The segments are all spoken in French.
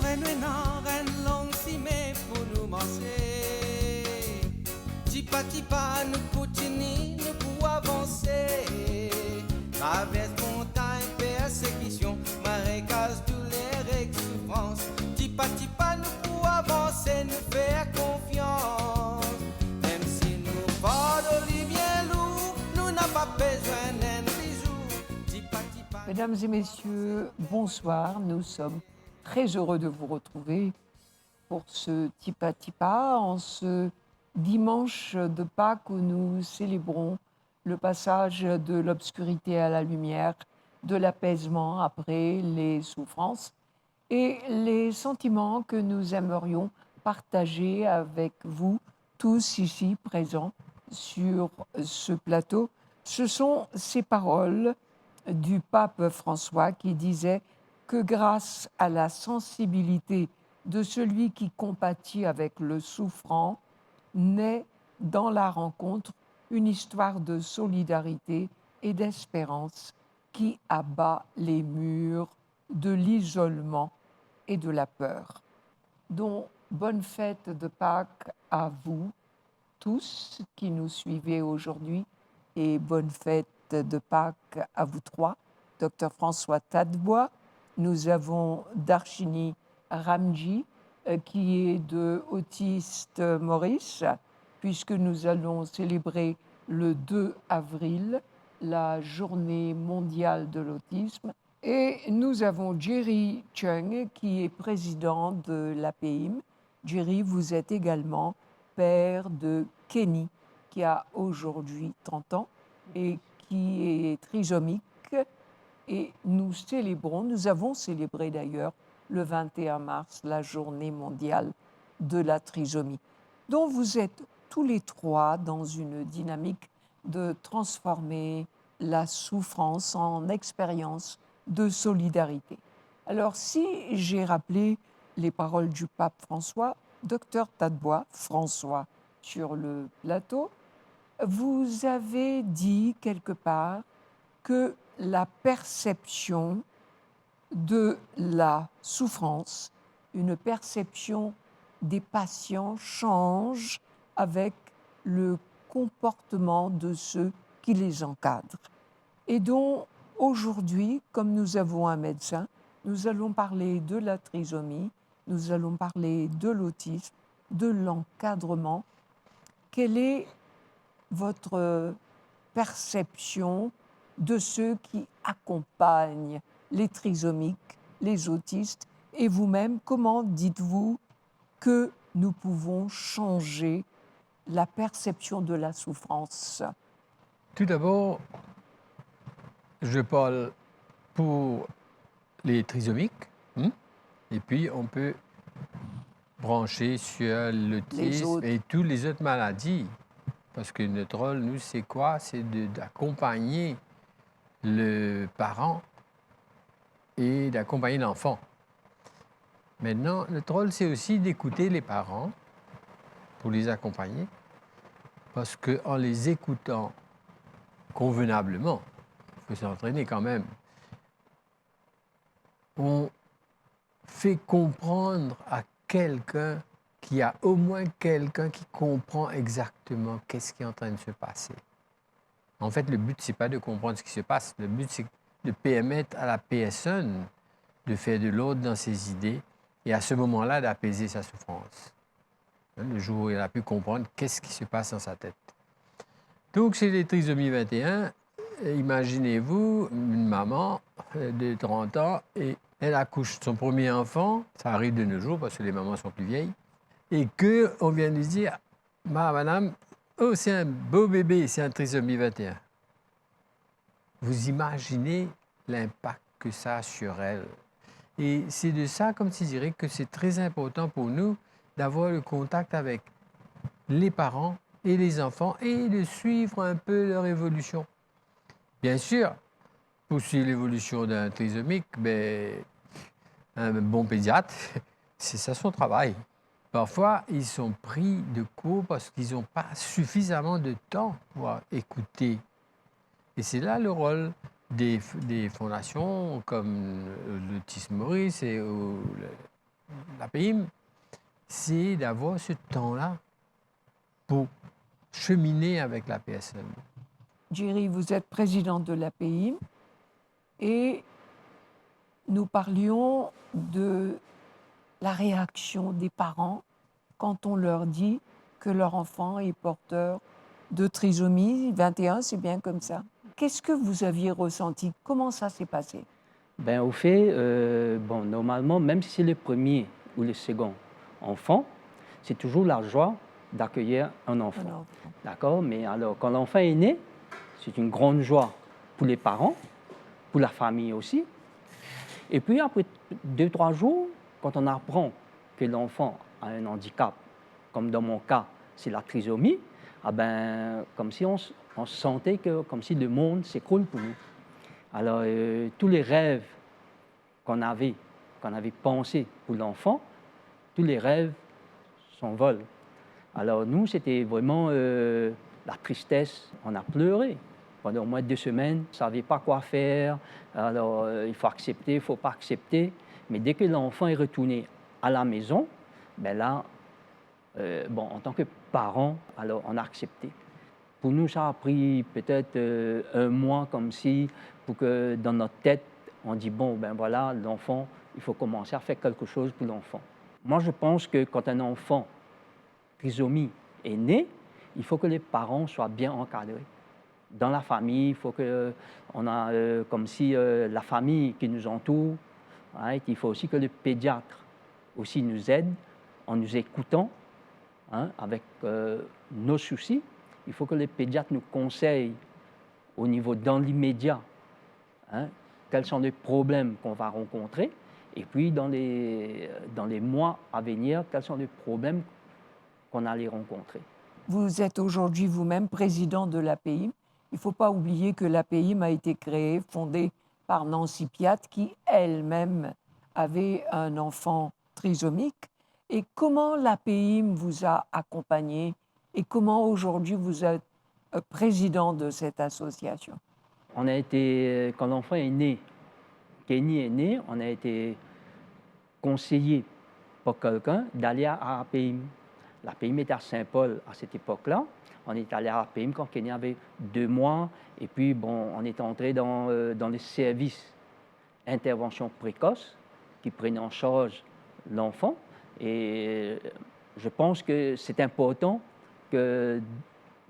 Reine une longue cimée pour nous manger. Tipa tipa nous continuons, nous pour avancer. Traverse montagne, persécution, marécage, douleur et souffrance. Tipa tipa nous pour avancer, nous faire confiance. Même si nous portons les bien lourd, nous n'avons pas besoin d'un bisou. Tipa tipa. Mesdames et messieurs, bonsoir. Nous sommes très heureux de vous retrouver pour ce Tipa Tipa en ce dimanche de Pâques où nous célébrons le passage de l'obscurité à la lumière, de l'apaisement après les souffrances et les sentiments que nous aimerions partager avec vous tous ici présents sur ce plateau. Ce sont ces paroles du pape François qui disait que grâce à la sensibilité de celui qui compatit avec le souffrant, naît dans la rencontre une histoire de solidarité et d'espérance qui abat les murs de l'isolement et de la peur. Donc, bonne fête de Pâques à vous tous qui nous suivez aujourd'hui et bonne fête de Pâques à vous trois. Docteur François Tadbois, nous avons Darshini Ramji qui est de Autiste Maurice, puisque nous allons célébrer le 2 avril la journée mondiale de l'autisme. Et nous avons Jerry Chung qui est président de l'APIM. Jerry, vous êtes également père de Kenny qui a aujourd'hui 30 ans et qui est trisomique. Et nous avons célébré d'ailleurs le 21 mars la journée mondiale de la trisomie. Donc vous êtes tous les trois dans une dynamique de transformer la souffrance en expérience de solidarité. Alors si j'ai rappelé les paroles du pape François, docteur Tadbois, François sur le plateau, vous avez dit quelque part que la perception de la souffrance, une perception des patients change avec le comportement de ceux qui les encadrent. Et donc, aujourd'hui, comme nous avons un médecin, nous allons parler de la trisomie, nous allons parler de l'autisme, de l'encadrement. Quelle est votre perception de ceux qui accompagnent les trisomiques, les autistes, et vous-même, comment dites-vous que nous pouvons changer la perception de la souffrance? Tout d'abord, je parle pour les trisomiques, et puis on peut brancher sur l'autisme et toutes les autres maladies. Parce que notre rôle, nous, c'est quoi? C'est d'accompagner le parent et d'accompagner l'enfant. Maintenant, notre rôle, c'est aussi d'écouter les parents pour les accompagner. Parce qu'en les écoutant convenablement, il faut s'entraîner quand même, on fait comprendre à quelqu'un qu'il y a au moins quelqu'un qui comprend exactement qu'est-ce qui est en train de se passer. En fait, le but, ce n'est pas de comprendre ce qui se passe. Le but, c'est de permettre à la personne de faire de l'ordre dans ses idées et à ce moment-là, d'apaiser sa souffrance. Le jour où elle a pu comprendre qu'est-ce qui se passe dans sa tête. Donc, chez les trisomies 21, imaginez-vous une maman de 30 ans et elle accouche de son premier enfant, ça arrive de nos jours parce que les mamans sont plus vieilles, et qu'on vient lui dire « Madame, oh, c'est un beau bébé, c'est un trisomie 21 ». Vous imaginez l'impact que ça a sur elle. Et c'est de ça, comme tu dirais, que c'est très important pour nous d'avoir le contact avec les parents et les enfants et de suivre un peu leur évolution. Bien sûr, pour suivre l'évolution d'un trisomique, un bon pédiatre, c'est ça son travail. Parfois, ils sont pris de court parce qu'ils n'ont pas suffisamment de temps pour écouter. Et c'est là le rôle des fondations comme l'Autisme Maurice et l'APIM, c'est d'avoir ce temps-là pour cheminer avec la personne. Jerry, vous êtes président de l'APIM et nous parlions de la réaction des parents quand on leur dit que leur enfant est porteur de trisomie 21, c'est bien comme ça. Qu'est-ce que vous aviez ressenti? Comment ça s'est passé? Ben, au fait, bon, normalement, même si c'est le premier ou le second enfant, c'est toujours la joie d'accueillir un enfant. Alors, D'accord? Mais alors, quand l'enfant est né, c'est une grande joie pour les parents, pour la famille aussi. Et puis, après 2-3 jours, quand on apprend que l'enfant a un handicap, comme dans mon cas, c'est la trisomie, ah ben, comme si on sentait que, comme si le monde s'écroule pour nous. Alors, tous les rêves qu'on avait pensés pour l'enfant, tous les rêves s'envolent. Alors, nous, c'était vraiment la tristesse. On a pleuré. Pendant au moins 2 semaines, on ne savait pas quoi faire. Alors, il faut accepter, il ne faut pas accepter. Mais dès que l'enfant est retourné à la maison, ben là, bon, en tant que parent, alors on a accepté. Pour nous, ça a pris peut-être 1 mois comme si, pour que dans notre tête, on dit, bon, ben voilà, l'enfant, il faut commencer à faire quelque chose pour l'enfant. Moi, je pense que quand un enfant trisomie est né, il faut que les parents soient bien encadrés. Dans la famille, il faut qu'on a comme si la famille qui nous entoure, right? Il faut aussi que le pédiatre aussi nous aide en nous écoutant, hein, avec nos soucis. Il faut que les pédiatres nous conseillent au niveau dans l'immédiat, hein, quels sont les problèmes qu'on va rencontrer, et puis dans les mois à venir, quels sont les problèmes qu'on allait rencontrer. vous êtes aujourd'hui vous-même président de l'APIM. Il ne faut pas oublier que l'APIM a été créée, fondée par Nancy Piat, qui elle-même avait un enfant trisomique. Et comment l'APIM vous a accompagné et comment aujourd'hui vous êtes président de cette association? On a été, quand l'enfant est né, Kenny est né, on a été conseillé par quelqu'un d'aller à APIM. L'APIM était à Saint-Paul à cette époque-là. On est allé à APIM quand Kenny avait 2 mois. Et puis, bon, on est entré dans les services intervention précoce qui prennent en charge l'enfant. Et je pense que c'est important que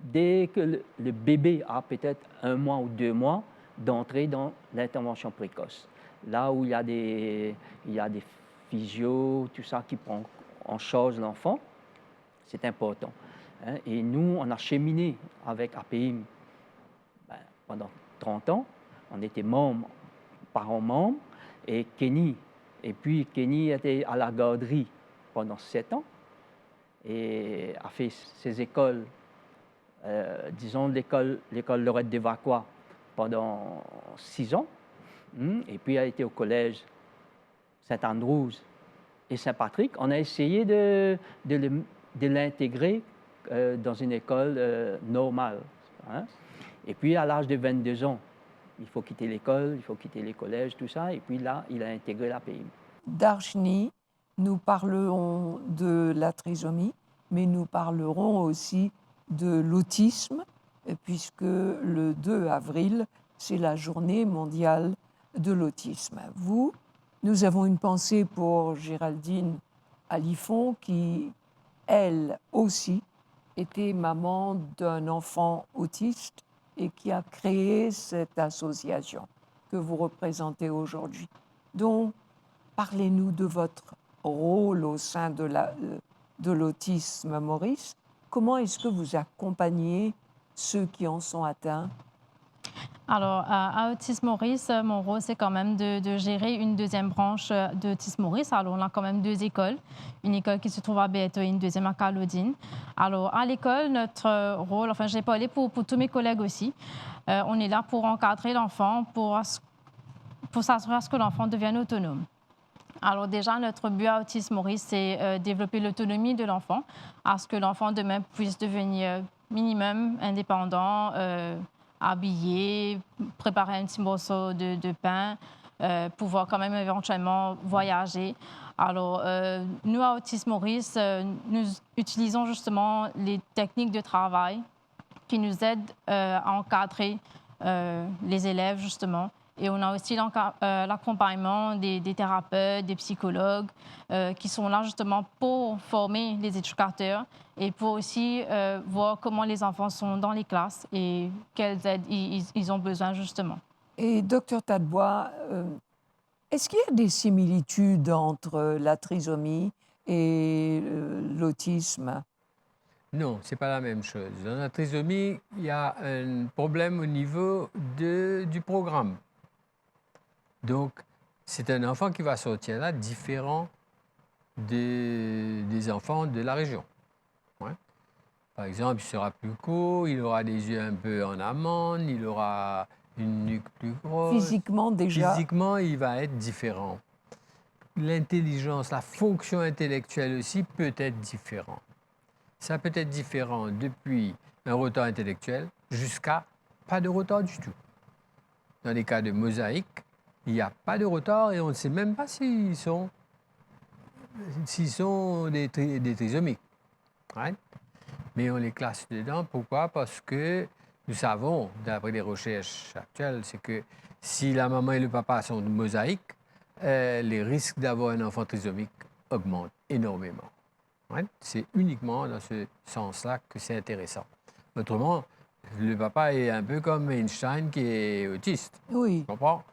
dès que le bébé a peut-être 1 mois ou 2 mois, d'entrer dans l'intervention précoce. Là où il y a des physios, tout ça qui prend en charge l'enfant, c'est important. Hein? Et nous, on a cheminé avec APIM pendant 30 ans. On était parents membres, et Kenny était à la garderie pendant 7 ans et a fait ses écoles, disons l'école Lorette de Vacquois pendant 6 ans, et puis a été au collège Saint-Andrews et Saint-Patrick. On a essayé de l'intégrer dans une école normale. Hein? Et puis à l'âge de 22 ans, il faut quitter l'école, il faut quitter les collèges, tout ça. Et puis là, il a intégré l'APIM. Darshni, nous parlerons de la trisomie, mais nous parlerons aussi de l'autisme, puisque le 2 avril, c'est la journée mondiale de l'autisme. Nous avons une pensée pour Géraldine Alifon, qui, elle aussi, était maman d'un enfant autiste et qui a créé cette association que vous représentez aujourd'hui. Donc, parlez-nous de votre rôle au sein de l'autisme, Maurice. Comment est-ce que vous accompagnez ceux qui en sont atteints? Alors, à Autisme Maurice, mon rôle, c'est quand même de gérer une deuxième branche d'Autisme Maurice. Alors, on a quand même 2 écoles. Une école qui se trouve à Béto et une deuxième à Caledine. Alors, à l'école, notre rôle, enfin, j'ai parlé pour tous mes collègues aussi. On est là pour encadrer l'enfant, pour s'assurer à ce que l'enfant devienne autonome. Alors déjà, notre but à Autisme Maurice, c'est développer l'autonomie de l'enfant, à ce que l'enfant demain puisse devenir minimum indépendant, habillé, préparer un petit morceau de pain, pouvoir quand même éventuellement voyager. Alors, nous, à Autisme Maurice, nous utilisons justement les techniques de travail qui nous aident à encadrer les élèves, justement. Et on a aussi l'accompagnement des thérapeutes, des psychologues qui sont là justement pour former les éducateurs et pour aussi voir comment les enfants sont dans les classes et quelles aides ils ont besoin justement. Et docteur Tadbois, est-ce qu'il y a des similitudes entre la trisomie et l'autisme? Non, ce n'est pas la même chose. Dans la trisomie, il y a un problème au niveau du programme. Donc, c'est un enfant qui va sortir là différent des enfants de la région. Ouais. Par exemple, il sera plus court, il aura des yeux un peu en amande, il aura une nuque plus grosse. Physiquement déjà? Physiquement, il va être différent. L'intelligence, la fonction intellectuelle aussi peut être différente. Ça peut être différent depuis un retard intellectuel jusqu'à pas de retard du tout. Dans les cas de mosaïque, il n'y a pas de retard et on ne sait même pas s'ils sont des trisomiques. Right? Mais on les classe dedans. Pourquoi? Parce que nous savons, d'après les recherches actuelles, c'est que si la maman et le papa sont mosaïques, les risques d'avoir un enfant trisomique augmentent énormément. Right? C'est uniquement dans ce sens-là que c'est intéressant. Autrement, le papa est un peu comme Einstein qui est autiste. Oui. Tu comprends?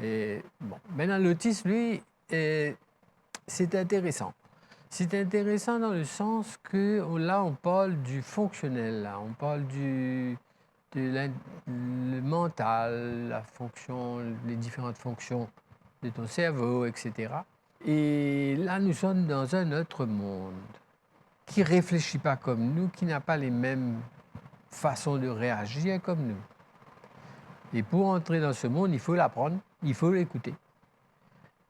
Et, bon. Maintenant, l'autisme, lui, c'est intéressant. C'est intéressant dans le sens que là, on parle du fonctionnel, là. On parle le mental, la fonction, les différentes fonctions de ton cerveau, etc. Et là, nous sommes dans un autre monde qui ne réfléchit pas comme nous, qui n'a pas les mêmes façons de réagir comme nous. Et pour entrer dans ce monde, il faut l'apprendre, il faut l'écouter.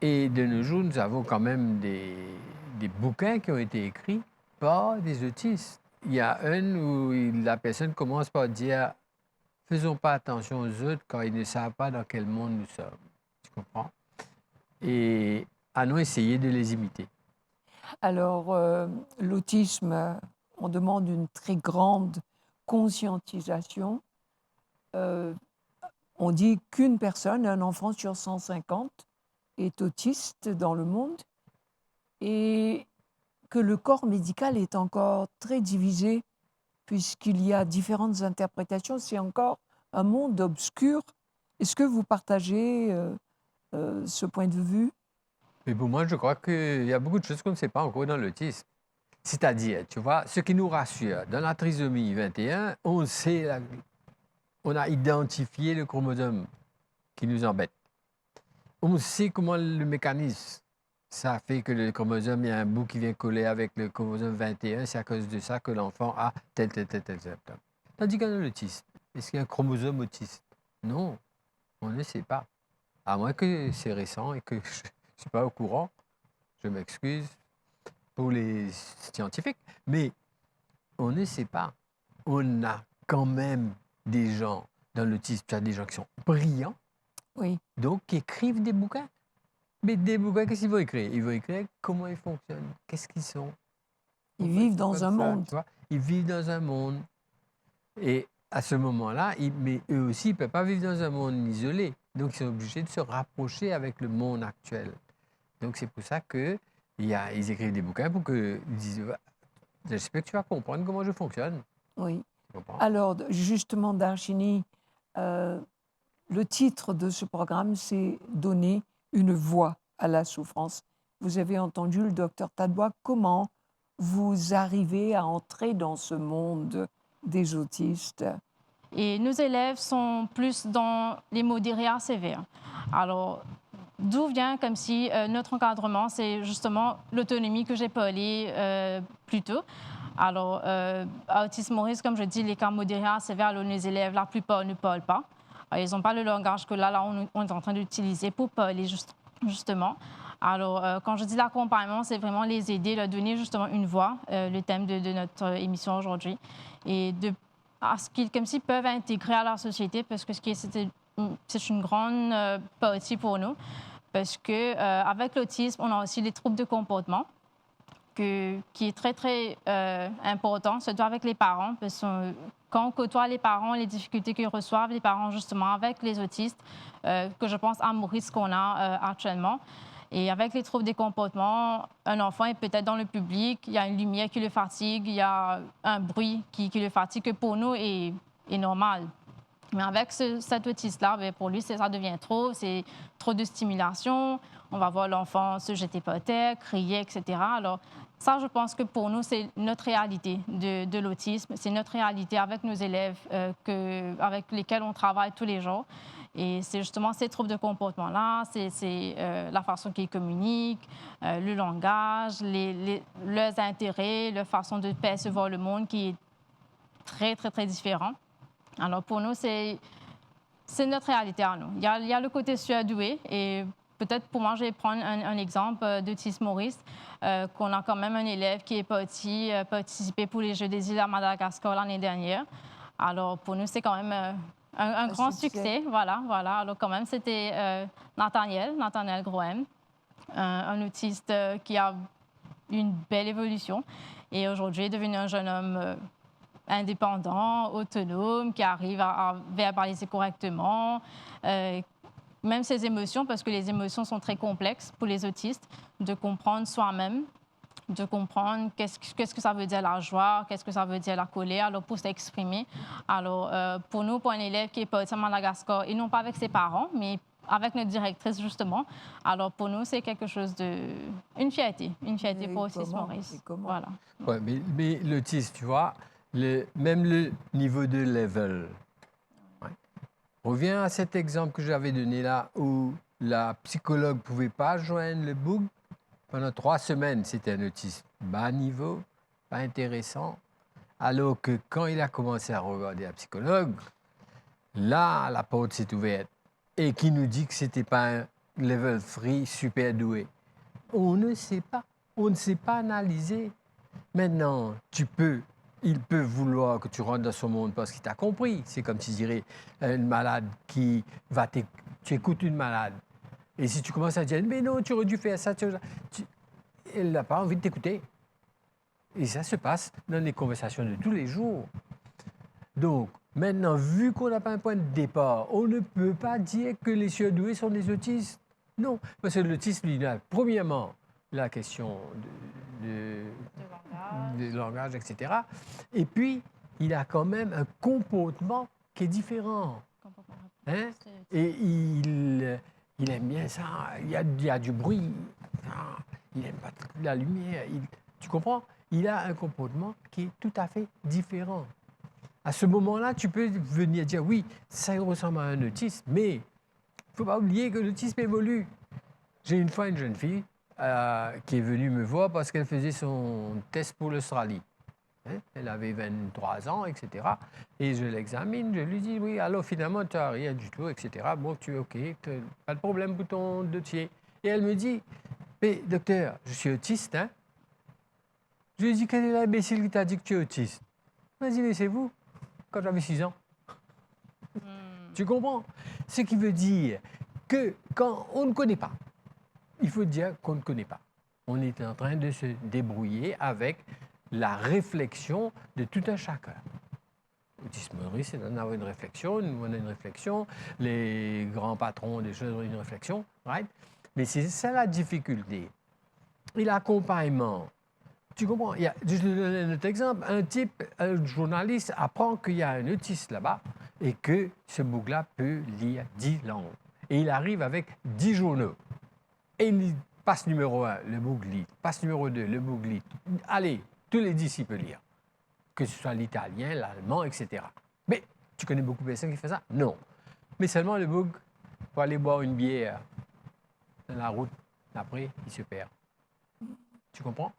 Et de nos jours, nous avons quand même des bouquins qui ont été écrits par des autistes. Il y a un où la personne commence par dire « Faisons pas attention aux autres quand ils ne savent pas dans quel monde nous sommes. » Tu comprends? Et allons essayer de les imiter. Alors, l'autisme, on demande une très grande conscientisation. On dit qu'une personne, un enfant sur 150, est autiste dans le monde et que le corps médical est encore très divisé puisqu'il y a différentes interprétations. C'est encore un monde obscur. Est-ce que vous partagez ce point de vue? Mais pour moi, je crois qu'il y a beaucoup de choses qu'on ne sait pas encore dans l'autisme. C'est-à-dire, tu vois, ce qui nous rassure, dans la trisomie 21, on sait, on a identifié le chromosome qui nous embête. On sait comment le mécanisme, ça fait que le chromosome, il y a un bout qui vient coller avec le chromosome 21, c'est à cause de ça que l'enfant a tel symptôme. Tandis qu'en l'autisme, est-ce qu'il y a un chromosome autiste? Non, on ne sait pas. À moins que c'est récent et que je ne suis pas au courant, je m'excuse pour les scientifiques, mais on ne sait pas. On a quand même des gens dans l'autisme, tu as des gens qui sont brillants, Oui. donc qui écrivent des bouquins. Mais des bouquins, qu'est-ce qu'ils vont écrire? Ils vont écrire comment ils fonctionnent, qu'est-ce qu'ils sont. Ils vivent dans un monde. Tu vois? Ils vivent dans un monde. Et à ce moment-là, mais eux aussi, ils ne peuvent pas vivre dans un monde isolé. Donc, ils sont obligés de se rapprocher avec le monde actuel. Donc, c'est pour ça qu'ils écrivent des bouquins pour qu'ils disent « J'espère que tu vas comprendre comment je fonctionne. » Oui. Alors, justement, Darshini, le titre de ce programme, c'est « Donner une voix à la souffrance ». Vous avez entendu le docteur Tadbois. Comment vous arrivez à entrer dans ce monde des autistes? Et nos élèves sont plus dans les modérés à sévères. Alors, d'où vient comme si notre encadrement, c'est justement l'autonomie que j'ai parlé plus tôt. Alors, à Autisme Maurice, comme je dis, les cas modérés à sévères, alors, les élèves, la plupart ne parlent pas. Alors, ils n'ont pas le langage que là on est en train d'utiliser pour parler justement. Alors, quand je dis l'accompagnement, c'est vraiment les aider, leur donner justement une voix, le thème de notre émission aujourd'hui, et à ce qu'ils comme s'ils peuvent intégrer à la société, parce que c'est une grande partie pour nous. Parce que avec l'autisme, on a aussi les troubles de comportement qui est très, très important, surtout avec les parents. Parce que quand on côtoie les parents, les difficultés qu'ils reçoivent, les parents justement avec les autistes, que je pense à Maurice qu'on a actuellement. Et avec les troubles des comportements, un enfant est peut-être dans le public, il y a une lumière qui le fatigue, il y a un bruit qui le fatigue, que pour nous est normal. Mais avec cet autiste-là, bien, pour lui, ça devient trop, c'est trop de stimulation. On va voir l'enfant se jeter par terre, crier, etc. Alors, ça, je pense que pour nous, c'est notre réalité de l'autisme. C'est notre réalité avec nos élèves avec lesquels on travaille tous les jours. Et c'est justement ces troubles de comportement-là, c'est la façon qu'ils communiquent, le langage, leurs intérêts, leur façon de percevoir le monde qui est très, très, très différent. Alors, pour nous, c'est notre réalité à nous. Il y a le côté surdoué et peut-être pour moi, je vais prendre un exemple d'Autisme Maurice, qu'on a quand même un élève qui est parti participer pour les Jeux des îles à Madagascar l'année dernière. Alors, pour nous, c'est quand même un grand succès. Voilà. Alors, quand même, c'était Nathaniel Grohem, un autiste qui a une belle évolution et aujourd'hui est devenu un jeune homme indépendant, autonome, qui arrive à verbaliser correctement, même ses émotions, parce que les émotions sont très complexes pour les autistes, de comprendre soi-même, de comprendre qu'est-ce que ça veut dire la joie, qu'est-ce que ça veut dire la colère, alors pour s'exprimer. Alors, pour nous, pour un élève qui est parti à Madagascar, et non pas avec ses parents, mais avec notre directrice, justement, alors pour nous, c'est quelque chose une fierté pour Autisme Maurice. Voilà. Ouais, mais l'autisme, tu vois, même le niveau de level. Ouais. Reviens à cet exemple que j'avais donné là, où la psychologue ne pouvait pas joindre le bug. Pendant 3 semaines, c'était un autisme bas niveau, pas intéressant. Alors que quand il a commencé à regarder la psychologue, là, la porte s'est ouverte. Et qui nous dit que ce n'était pas un level 3 super doué. On ne sait pas. On ne sait pas analyser. Maintenant, il peut vouloir que tu rentres dans son monde parce qu'il t'a compris. C'est comme si je dirais une malade qui va tu écoutes une malade. Et si tu commences à dire, mais non, tu aurais dû faire ça, elle n'a pas envie de t'écouter. Et ça se passe dans les conversations de tous les jours. Donc, maintenant, vu qu'on n'a pas un point de départ, on ne peut pas dire que les surdoués sont des autistes. Non, parce que l'autisme, il a premièrement la question de langage, etc. Et puis, il a quand même un comportement qui est différent. Hein? Et il aime bien ça. Il y a du bruit. Il n'aime pas la lumière. Tu comprends? Il a un comportement qui est tout à fait différent. À ce moment-là, tu peux venir dire, oui, ça ressemble à un autisme, mais il ne faut pas oublier que l'autisme évolue. J'ai une fois une jeune fille qui est venue me voir parce qu'elle faisait son test pour l'Australie. Hein? Elle avait 23 ans, etc. Et je l'examine, je lui dis, oui, alors finalement, tu n'as rien du tout, etc. Bon, tu es OK, pas de problème pour ton dossier. Et elle me dit, mais docteur, je suis autiste, hein? Je lui ai dit, quel est l'imbécile qui t'a dit que tu es autiste? Elle m'a dit, mais c'est vous, quand j'avais 6 ans. Tu comprends? Ce qui veut dire que quand on ne connaît pas, il faut dire qu'on ne connaît pas. On est en train de se débrouiller avec la réflexion de tout un chacun. Autisme Maurice, c'est d'en avoir une réflexion, nous on a une réflexion, les grands patrons des choses ont une réflexion, right? Mais c'est ça la difficulté. Et l'accompagnement. Tu comprends? Je te donne un autre exemple. Un journaliste apprend qu'il y a un autiste là-bas et que ce bouc-là peut lire 10 langues. Et il arrive avec 10 journaux. Et il passe numéro 1, le bouc lit. Passe numéro 2, le bouc lit. Allez, tous les 10, il peut lire. Que ce soit l'italien, l'allemand, etc. Mais tu connais beaucoup de personnes qui font ça? Non. Mais seulement le bouc, pour aller boire une bière dans la route, après, il se perd. Tu comprends?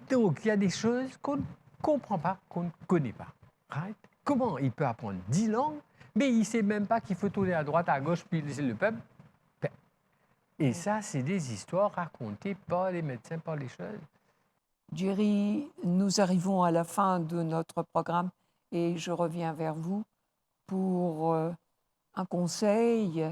Donc, il y a des choses qu'on ne comprend pas, qu'on ne connaît pas. Right? Comment il peut apprendre 10 langues, mais il ne sait même pas qu'il faut tourner à droite, à gauche, puis laisser le peuple? Et ça, c'est des histoires racontées par les médecins, par les choses. Jerry, nous arrivons à la fin de notre programme et je reviens vers vous pour un conseil,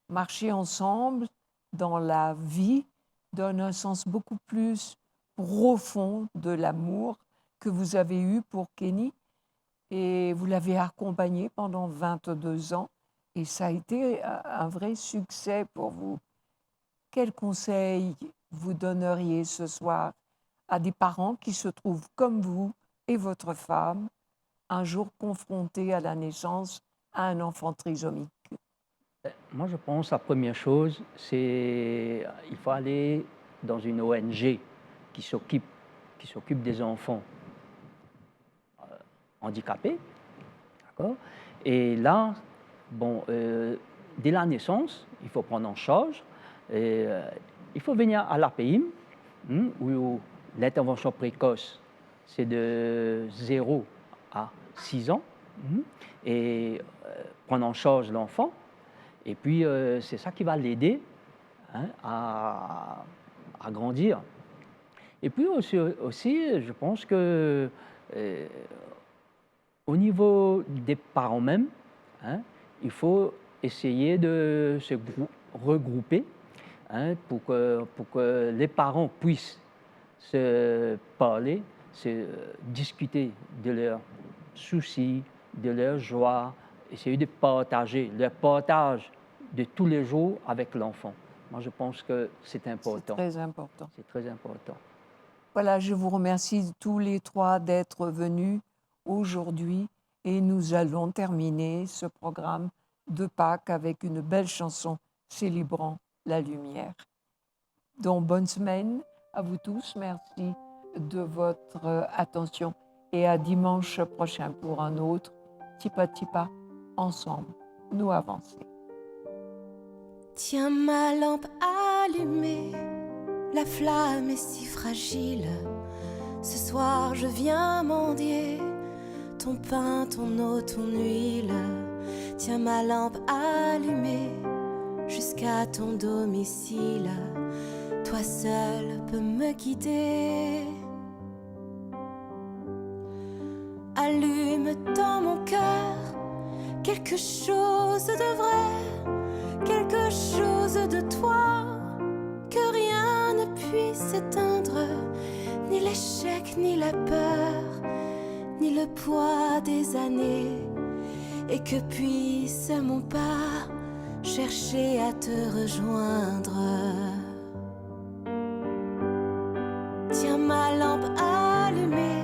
marcher ensemble dans la vie donne un sens beaucoup plus profond de l'amour que vous avez eu pour Kenny. Et vous l'avez accompagné pendant 22 ans et ça a été un vrai succès pour vous. Quel conseil vous donneriez ce soir à des parents qui se trouvent comme vous et votre femme un jour confrontés à la naissance à un enfant trisomique? Moi, je pense que la première chose, c'est il faut aller dans une ONG qui s'occupe des enfants handicapés. D'accord? Et là, bon, dès la naissance, il faut prendre en charge. Et, il faut venir à l'APIM, où l'intervention précoce, c'est de 0 à 6 ans, et prendre en charge l'enfant. Et puis, c'est ça qui va l'aider à grandir. Et puis aussi, je pense que au niveau des parents même, il faut essayer de se regrouper pour que les parents puissent se parler, se discuter de leurs soucis, de leurs joies, essayer de partager leur partage de tous les jours avec l'enfant. Moi, je pense que c'est important. C'est très important. C'est très important. Voilà, je vous remercie tous les trois d'être venus aujourd'hui et nous allons terminer ce programme de Pâques avec une belle chanson célébrant la lumière. Donc, bonne semaine à vous tous. Merci de votre attention et à dimanche prochain pour un autre Tipa Tipa, ensemble, nous avancer. Tiens ma lampe allumée, la flamme est si fragile. Ce soir je viens mendier ton pain, ton eau, ton huile. Tiens ma lampe allumée jusqu'à ton domicile. Toi seul peux me guider. Allume dans mon cœur quelque chose de vrai, quelque chose de toi, que rien ne puisse éteindre, ni l'échec, ni la peur, ni le poids des années, et que puisse mon pas chercher à te rejoindre. Tiens ma lampe allumée,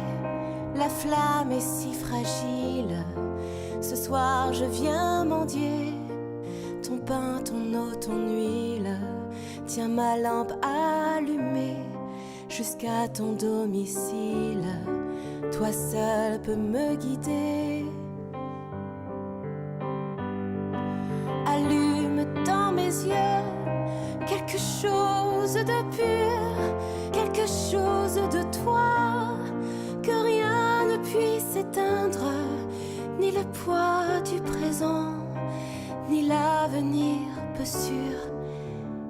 la flamme est si fragile. Ce soir je viens mendier ton pain, ton eau, ton huile. Tiens ma lampe allumée jusqu'à ton domicile. Toi seul peux me guider. Allume dans mes yeux quelque chose de pur, quelque chose de toi, que rien ne puisse éteindre, ni le poids du présent, ni l'avenir peu sûr,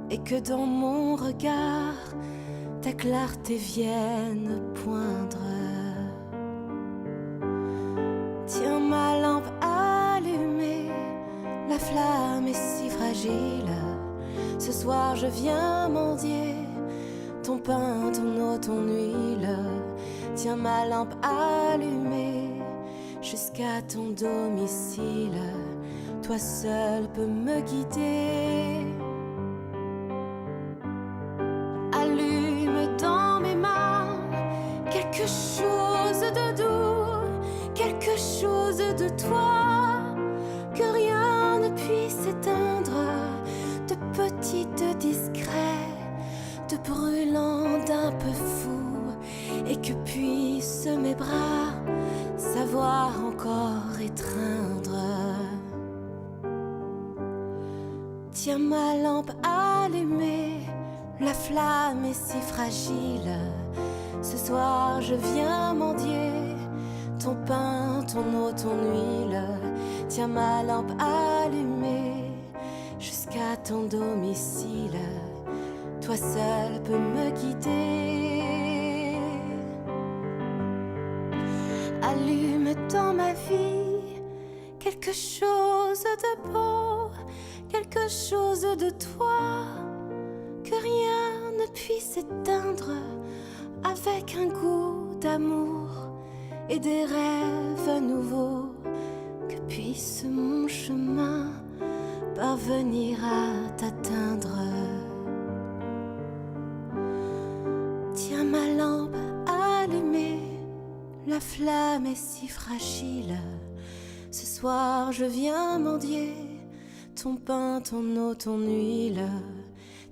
et que dans mon regard ta clarté vienne poindre. Tiens ma lampe allumée, la flamme est si fragile. Ce soir je viens mendier ton pain, ton eau, ton huile. Tiens ma lampe allumée jusqu'à ton domicile. Toi seul peux me guider. Allume dans mes mains quelque chose de doux, quelque chose de toi, que rien ne puisse éteindre, de petit, de discret, de brûlant, d'un peu fou, et que puissent mes bras savoir encore étreindre. Tiens ma lampe allumée, la flamme est si fragile. Ce soir je viens mendier ton pain, ton eau, ton huile. Tiens ma lampe allumée jusqu'à ton domicile. Toi seul peux me guider. Allume dans ma vie quelque chose de beau, quelque chose de toi, que rien ne puisse éteindre avec un goût d'amour et des rêves nouveaux, que puisse mon chemin parvenir à t'atteindre. Tiens ma lampe allumée, la flamme est si fragile. Ce soir je viens mendier ton pain, ton eau, ton huile.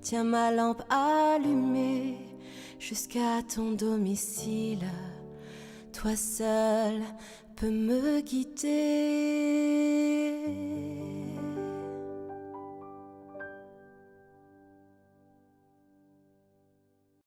Tiens ma lampe allumée jusqu'à ton domicile. Toi seul peux me guider.